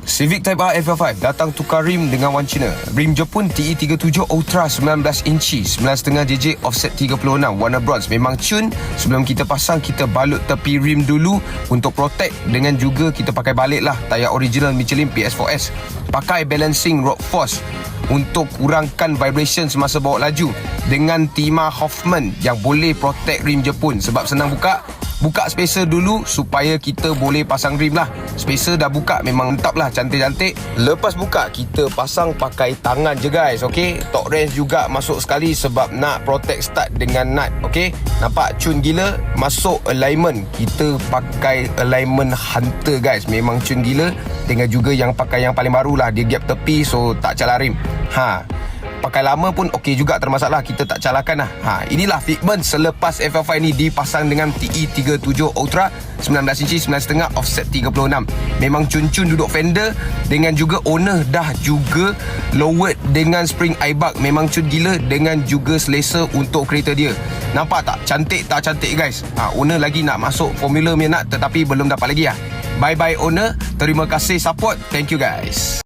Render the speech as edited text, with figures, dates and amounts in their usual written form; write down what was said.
Civic Type R FL5 datang tukar rim dengan One China. Rim Jepun TE37 Ultra 19 inci 9.5 JJ offset 36 warna bronze. Memang cun. Sebelum kita pasang, kita balut tepi rim dulu untuk protect, dengan juga kita pakai balik lah tayar original Michelin PS4S. Pakai balancing rod force untuk kurangkan vibration semasa bawa laju, dengan timah Hoffman yang boleh protect rim Jepun. Sebab senang buka spacer dulu supaya kita boleh pasang rim lah. Spacer dah buka, memang entap lah, cantik-cantik. Lepas buka, kita pasang pakai tangan je guys, ok. Torque wrench juga masuk sekali sebab nak protect start dengan nut, ok. Nampak cun gila. Masuk alignment, kita pakai alignment Hunter guys. Memang cun gila. Dengan juga yang pakai yang paling baru lah, dia gap tepi so tak calar rim. Pakai lama pun okey juga, termasalah, kita tak calahkan lah. Inilah fitment selepas FL5 ni dipasang dengan TE37 Ultra 19 inci 9.5 offset 36. Memang cun-cun duduk fender, dengan juga owner dah juga lowered dengan spring eyebug. Memang cun gila, dengan juga selesa untuk kereta dia. Nampak tak? Cantik tak cantik guys? Owner lagi nak masuk formula punya nak, tetapi belum dapat lagi lah. Bye-bye owner. Terima kasih support. Thank you guys.